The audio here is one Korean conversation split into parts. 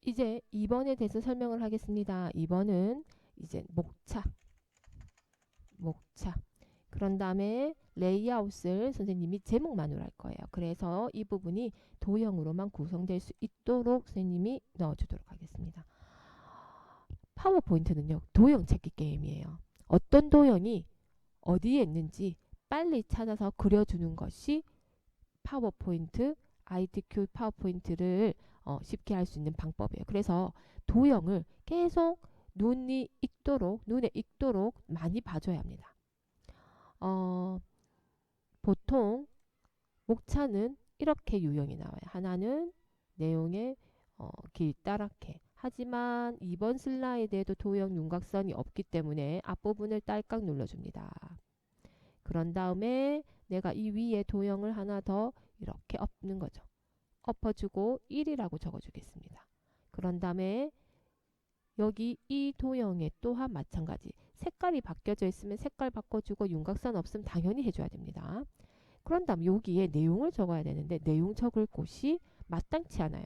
이제 2번에 대해서 설명을 하겠습니다. 2번은 이제 목차. 그런 다음에 레이아웃을 선생님이 제목만으로 할 거예요. 그래서 이 부분이 도형으로만 구성될 수 있도록 선생님이 넣어주도록 하겠습니다. 파워포인트는요, 도형 찾기 게임이에요. 어떤 도형이 어디에 있는지 빨리 찾아서 그려주는 것이 파워포인트, ITQ 파워포인트를 쉽게 할 수 있는 방법이에요. 그래서 도형을 계속 눈에 익도록 많이 봐줘야 합니다. 보통 목차는 이렇게 유형이 나와요. 하나는 내용의 길다랗게. 하지만 2번 슬라이드에도 도형 윤곽선이 없기 때문에 앞부분을 딸깍 눌러줍니다. 그런 다음에 내가 이 위에 도형을 하나 더 이렇게 엎는 거죠. 엎어주고 1이라고 적어주겠습니다. 그런 다음에 여기 이 도형에 또한 마찬가지 색깔이 바뀌어져 있으면 색깔 바꿔주고 윤곽선 없으면 당연히 해줘야 됩니다. 그런 다음 여기에 내용을 적어야 되는데 내용 적을 곳이 마땅치 않아요.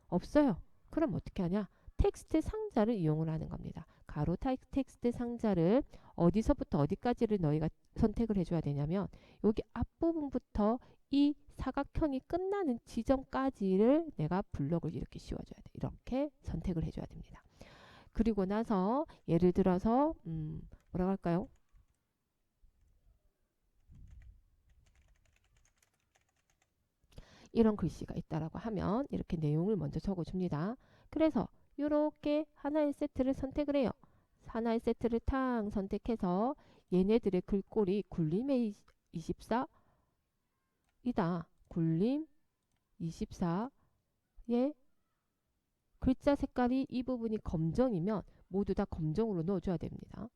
없어요. 그럼 어떻게 하냐? 텍스트 상자를 이용을 하는 겁니다. 가로 텍스트 상자를 어디서부터 어디까지를 너희가 선택을 해줘야 되냐면 여기 앞부분부터 이 사각형이 끝나는 지점까지를 내가 블럭을 이렇게 씌워줘야 돼. 이렇게 선택을 해줘야 됩니다. 그리고 나서 예를 들어서 뭐라고 할까요? 이런 글씨가 있다라고 하면 이렇게 내용을 먼저 적어줍니다. 그래서 이렇게 하나의 세트를 선택을 해요. 하나의 세트를 탕 선택해서 얘네들의 글꼴이 굴림의 24이다. 굴림 24의 글자 색깔이 이 부분이 검정이면 모두 다 검정으로 넣어줘야 됩니다.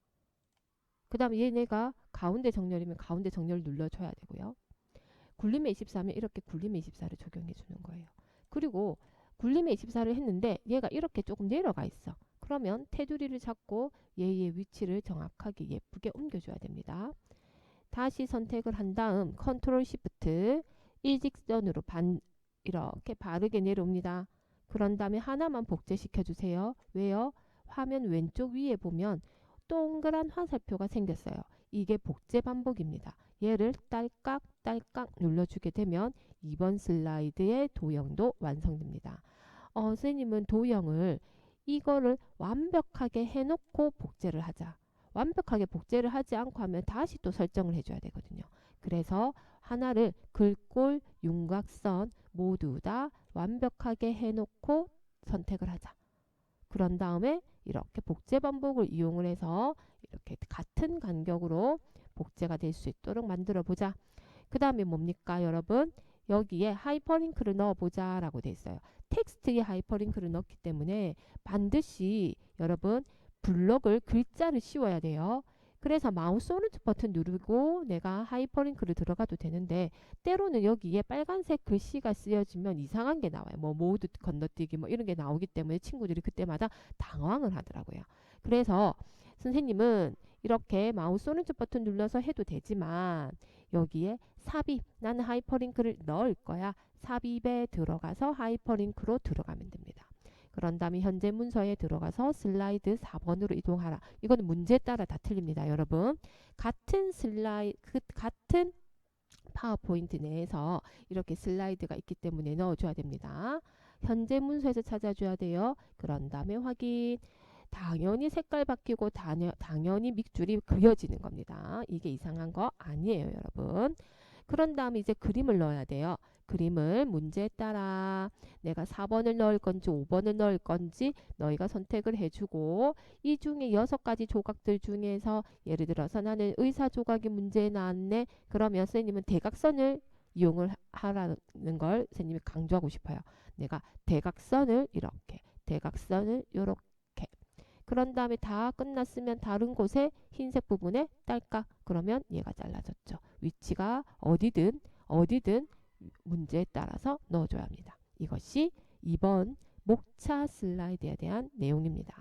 그 다음에 얘네가 가운데 정렬이면 가운데 정렬 눌러줘야 되고요. 굴림의 24면 이렇게 굴림의 24를 적용해 주는 거예요. 그리고 굴림의 24를 했는데 얘가 이렇게 조금 내려가 있어. 그러면 테두리를 잡고 얘의 위치를 정확하게 예쁘게 옮겨줘야 됩니다. 다시 선택을 한 다음 컨트롤 시프트 일직선으로 이렇게 바르게 내려옵니다. 그런 다음에 하나만 복제시켜 주세요. 왜요? 화면 왼쪽 위에 보면 동그란 화살표가 생겼어요. 이게 복제 반복입니다. 얘를 딸깍 눌러주게 되면 2번 슬라이드의 도형도 완성됩니다. 선생님은 도형을 이거를 완벽하게 해놓고 복제를 하자. 완벽하게 복제를 하지 않고 하면 다시 또 설정을 해줘야 되거든요. 그래서 하나를 글꼴, 윤곽선 모두 다 완벽하게 해놓고 선택을 하자. 그런 다음에 이렇게 복제 반복을 이용을 해서 이렇게 같은 간격으로 복제가 될 수 있도록 만들어 보자. 그 다음에 뭡니까 여러분? 여기에 하이퍼링크를 넣어보자 라고 돼 있어요. 텍스트에 하이퍼링크를 넣기 때문에 반드시 여러분 블럭을 글자를 씌워야 돼요. 그래서 마우스 오른쪽 버튼 누르고 내가 하이퍼링크를 들어가도 되는데 때로는 여기에 빨간색 글씨가 쓰여지면 이상한 게 나와요. 뭐 모두 건너뛰기 뭐 이런 게 나오기 때문에 친구들이 그때마다 당황을 하더라고요. 그래서 선생님은 이렇게 마우스 오른쪽 버튼 눌러서 해도 되지만 여기에 삽입, 나는 하이퍼링크를 넣을 거야. 삽입에 들어가서 하이퍼링크로 들어가면 됩니다. 그런 다음에 현재 문서에 들어가서 슬라이드 4번으로 이동하라. 이거는 문제에 따라 다 틀립니다. 여러분. 같은 같은 파워포인트 내에서 이렇게 슬라이드가 있기 때문에 넣어줘야 됩니다. 현재 문서에서 찾아줘야 돼요. 그런 다음에 확인. 당연히 색깔 바뀌고 당연히 밑줄이 그려지는 겁니다. 이게 이상한 거 아니에요, 여러분. 그런 다음에 이제 그림을 넣어야 돼요. 그림을 문제에 따라 내가 4번을 넣을 건지 5번을 넣을 건지 너희가 선택을 해주고 이 중에 6가지 조각들 중에서 예를 들어서 나는 의사 조각이 문제에 나왔네. 그러면 선생님은 대각선을 이용을 하라는 걸 선생님이 강조하고 싶어요. 내가 대각선을 이렇게 대각선을 이렇게 그런 다음에 다 끝났으면 다른 곳에 흰색 부분에 딸깍 그러면 얘가 잘라졌죠. 위치가 어디든 문제에 따라서 넣어줘야 합니다. 이것이 2번 목차 슬라이드에 대한 내용입니다.